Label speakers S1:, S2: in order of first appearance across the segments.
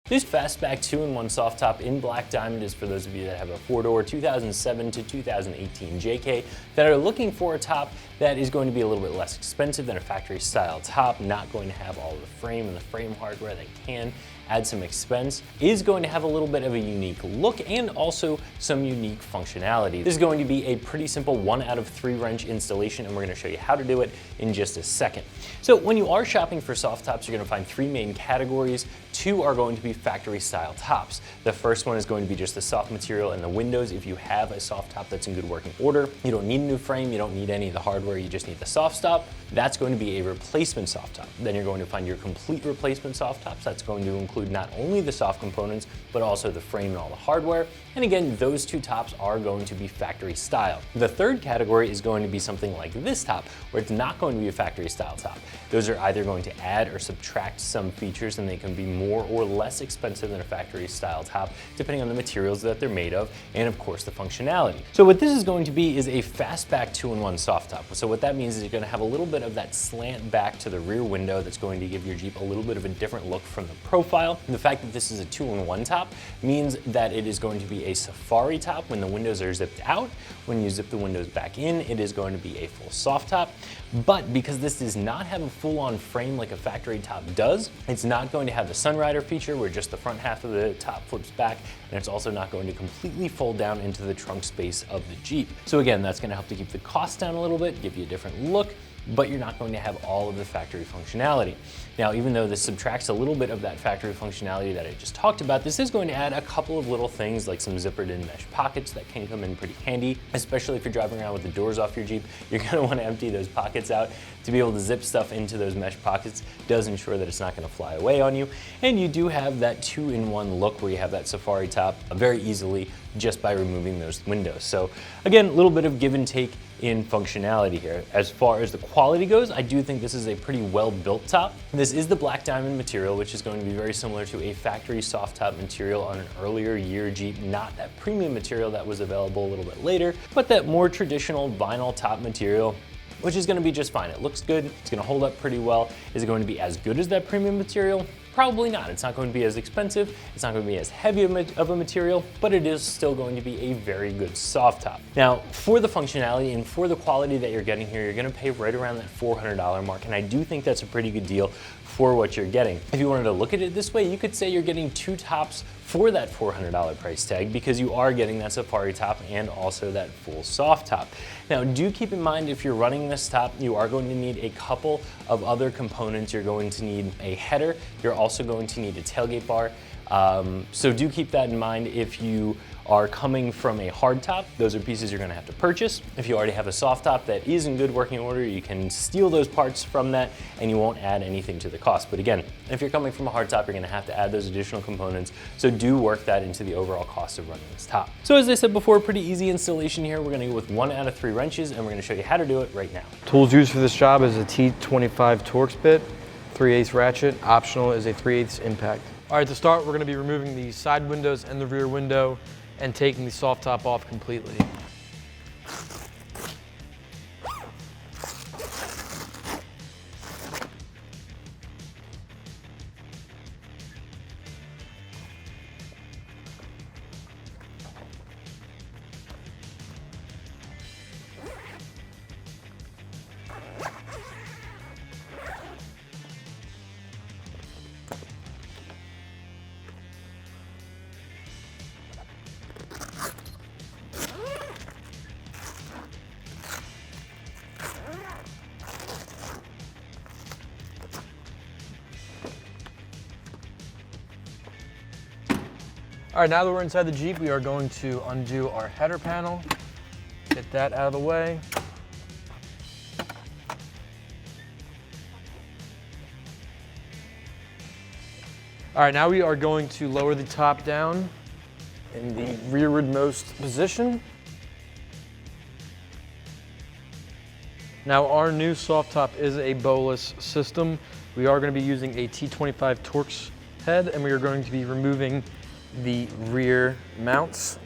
S1: This Fastback 2-in-1 soft top in black diamond is for those of you that have a 4-door 2007 to 2018 JK that are looking for a top that is going to be a little bit less expensive than a factory style top, not going to have all of the frame and the frame hardware that can add some expense, is going to have a little bit of a unique look and also some unique functionality. This is going to be a pretty simple 1 out of 3 wrench installation, and we're going to show you how to do it in just a second. So when you are shopping for soft tops, you're going to find 3 main categories. 2 are going to be factory style tops. The first one is going to be just the soft material and the windows. If you have a soft top that's in good working order, you don't need a new frame, you don't need any of the hardware, you just need the soft top. That's going to be a replacement soft top. Then you're going to find your complete replacement soft tops. That's going to include not only the soft components, but also the frame and all the hardware. And again, those 2 tops are going to be factory style. The third category is going to be something like this top, where it's not going to be a factory style top. Those are either going to add or subtract some features, and they can be more or less expensive than a factory style top, depending on the materials that they're made of, and of course the functionality. So what this is going to be is a Fastback 2-in-1 soft top. So what that means is you're going to have a little bit of that slant back to the rear window that's going to give your Jeep a little bit of a different look from the profile. And the fact that this is a 2-in-1 top means that it is going to be a safari top when the windows are zipped out. When you zip the windows back in, it is going to be a full soft top. But because this does not have a full-on frame like a factory top does, it's not going to have the Sunrider feature where just the front half of the top flips back, and it's also not going to completely fold down into the trunk space of the Jeep. So again, that's going to help to keep the cost down a little bit, give you a different look, but you're not going to have all of the factory functionality. Now, even though this subtracts a little bit of that factory functionality that I just talked about, this is going to add a couple of little things like some zippered in mesh pockets that can come in pretty handy, especially if you're driving around with the doors off your Jeep. You're going to want to empty those pockets out. To be able to zip stuff into those mesh pockets does ensure that it's not going to fly away on you. And you do have that 2-in-1 look where you have that safari top very easily just by removing those windows. So again, a little bit of give and take in functionality here. As far as the quality goes, I do think this is a pretty well-built top. This is the black diamond material, which is going to be very similar to a factory soft top material on an earlier year Jeep, not that premium material that was available a little bit later, but that more traditional vinyl top material, which is going to be just fine. It looks good, it's going to hold up pretty well. Is it going to be as good as that premium material? Probably not. It's not going to be as expensive, it's not going to be as heavy of a material, but it is still going to be a very good soft top. Now, for the functionality and for the quality that you're getting here, you're going to pay right around that $400 mark, and I do think that's a pretty good deal for what you're getting. If you wanted to look at it this way, you could say you're getting 2 tops for that $400 price tag because you are getting that safari top and also that full soft top. Now, do keep in mind if you're running this top, you are going to need a couple of other components. You're going to need a header. You're also going to need a tailgate bar. So do keep that in mind if you are coming from a hard top. Those are pieces you're going to have to purchase. If you already have a soft top that is in good working order, you can steal those parts from that and you won't add anything to the cost. But again, if you're coming from a hard top, you're going to have to add those additional components. So do work that into the overall cost of running this top. So as I said before, pretty easy installation here. We're going to go with 1 out of 3 wrenches and we're going to show you how to do it right now.
S2: Tools used for this job is a T25 Torx bit, 3/8 ratchet. Optional is a 3/8 impact. All right, to start, we're going to be removing the side windows and the rear window and taking the soft top off completely. All right, now that we're inside the Jeep, we are going to undo our header panel, get that out of the way. All right, now we are going to lower the top down in the rearwardmost position. Now our new soft top is a bolus system. We are going to be using a T25 Torx head, and we are going to be removing the rear mounts.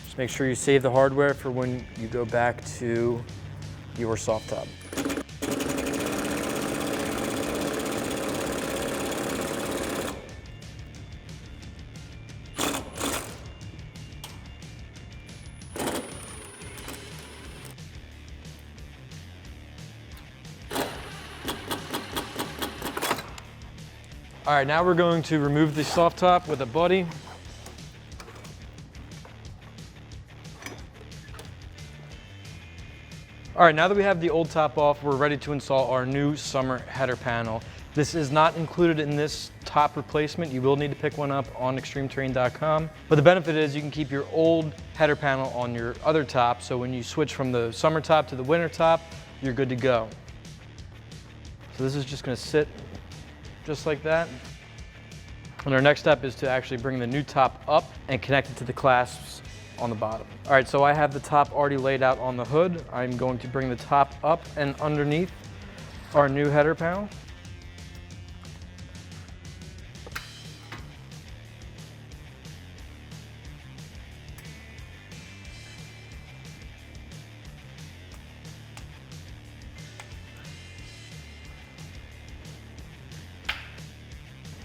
S2: Just make sure you save the hardware for when you go back to your soft top. All right, now we're going to remove the soft top with a buddy. All right, now that we have the old top off, we're ready to install our new summer header panel. This is not included in this top replacement. You will need to pick one up on ExtremeTerrain.com. But the benefit is you can keep your old header panel on your other top, so when you switch from the summer top to the winter top, you're good to go. So this is just gonna sit just like that. And our next step is to actually bring the new top up and connect it to the clasps on the bottom. All right, so I have the top already laid out on the hood. I'm going to bring the top up and underneath our new header panel.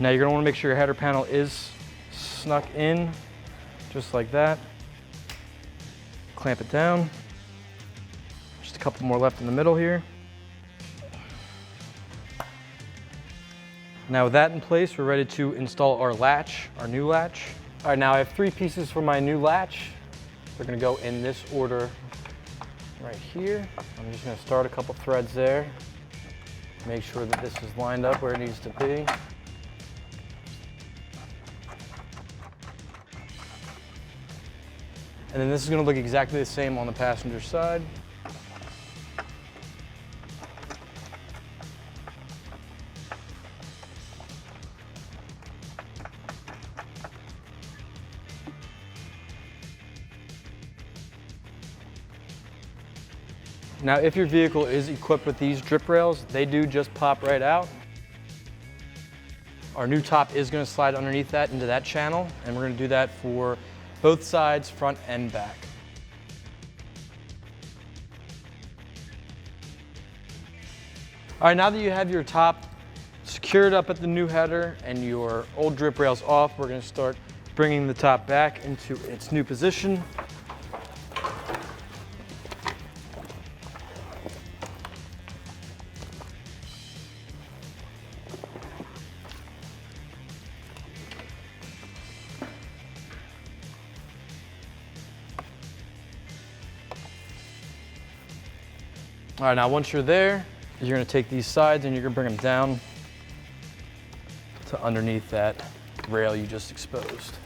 S2: Now you're going to want to make sure your header panel is snuck in, just like that. Clamp it down. Just a couple more left in the middle here. Now with that in place, we're ready to install our latch, our new latch. All right, now I have 3 pieces for my new latch. They're going to go in this order right here. I'm just going to start a couple threads there. Make sure that this is lined up where it needs to be. And then this is going to look exactly the same on the passenger side. Now, if your vehicle is equipped with these drip rails, they do just pop right out. Our new top is going to slide underneath that into that channel, and we're going to do that for both sides, front and back. All right, now that you have your top secured up at the new header and your old drip rails off, we're going to start bringing the top back into its new position. All right, now once you're there, you're gonna take these sides and you're gonna bring them down to underneath that rail you just exposed.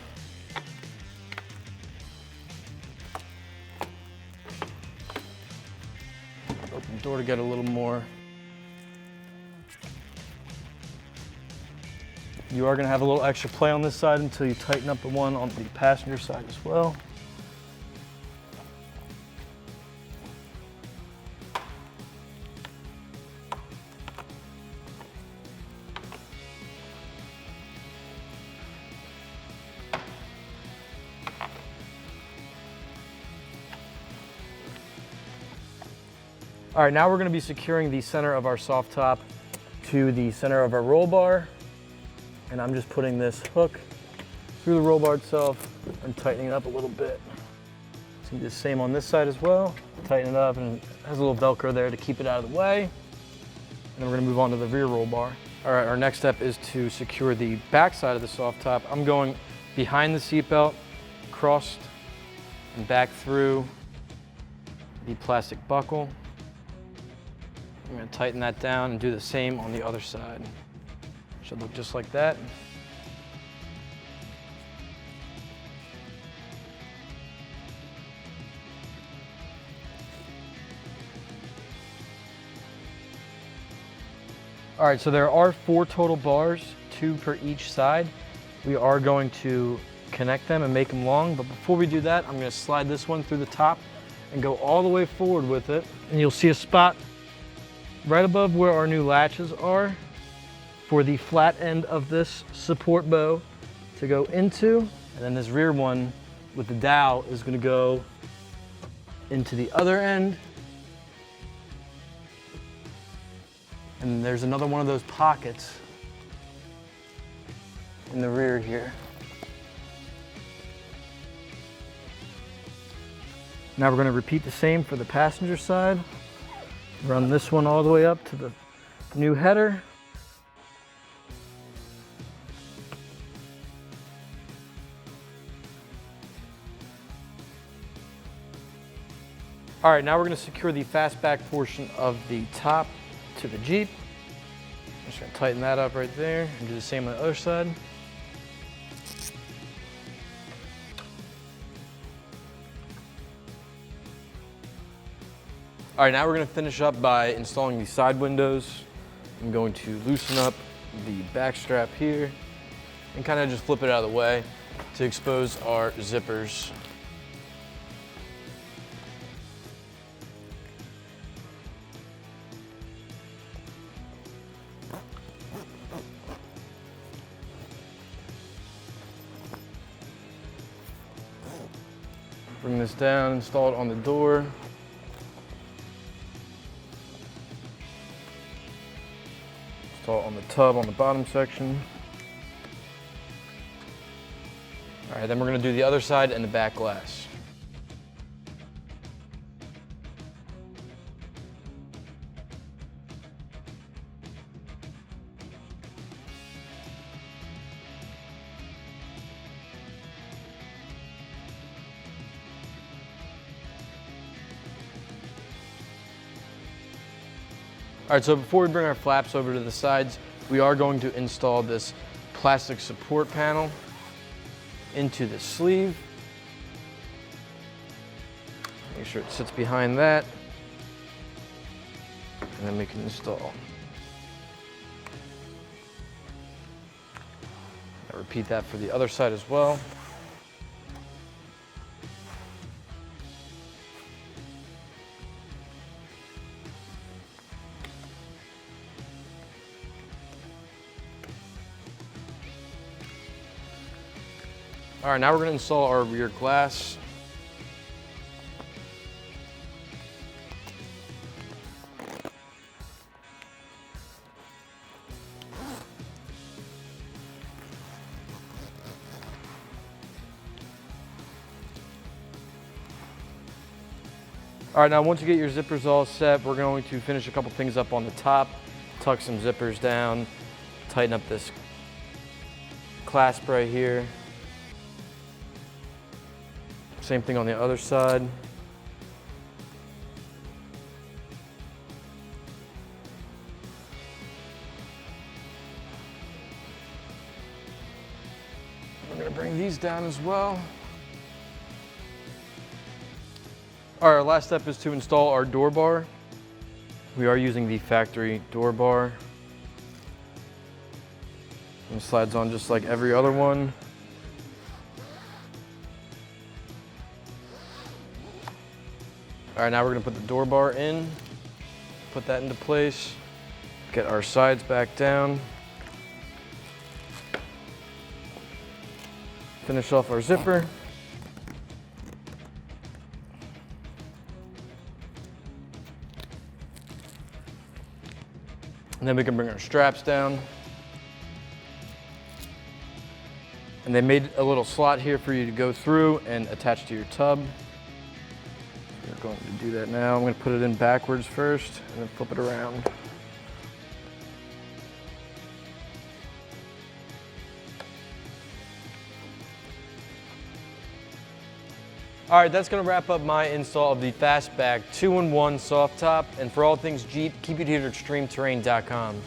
S2: Open the door to get a little more. You are gonna have a little extra play on this side until you tighten up the one on the passenger side as well. All right, now we're gonna be securing the center of our soft top to the center of our roll bar. And I'm just putting this hook through the roll bar itself and tightening it up a little bit. So you do the same on this side as well. Tighten it up, and it has a little Velcro there to keep it out of the way. And then we're gonna move on to the rear roll bar. All right, our next step is to secure the back side of the soft top. I'm going behind the seatbelt, crossed and back through the plastic buckle. I'm going to tighten that down and do the same on the other side. Should look just like that. All right, so there are 4 total bars, 2 per each side. We are going to connect them and make them long, but before we do that, I'm going to slide this one through the top and go all the way forward with it. And you'll see a spot right above where our new latches are for the flat end of this support bow to go into. And then this rear one with the dowel is going to go into the other end. And there's another one of those pockets in the rear here. Now we're going to repeat the same for the passenger side. Run this one all the way up to the new header. All right, now we're gonna secure the fastback portion of the top to the Jeep. I'm just gonna tighten that up right there and do the same on the other side. All right, now we're gonna finish up by installing the side windows. I'm going to loosen up the back strap here and kind of just flip it out of the way to expose our zippers. Bring this down, install it on the door. Install it on the tub on the bottom section. All right, then we're gonna do the other side and the back glass. All right, so before we bring our flaps over to the sides, we are going to install this plastic support panel into the sleeve. Make sure it sits behind that, and then we can install. I'll repeat that for the other side as well. All right, now we're gonna install our rear glass. All right, now once you get your zippers all set, we're going to finish a couple things up on the top, tuck some zippers down, tighten up this clasp right here. Same thing on the other side. We're gonna bring these down as well. All right, our last step is to install our door bar. We are using the factory door bar. It slides on just like every other one. All right, now we're gonna put the door bar in, put that into place, get our sides back down, finish off our zipper. And then we can bring our straps down. And they made a little slot here for you to go through and attach to your tub. We're going to do that now. I'm going to put it in backwards first and then flip it around. All right, that's going to wrap up my install of the Fastback 2-in-1 soft top. And for all things Jeep, keep it here at ExtremeTerrain.com.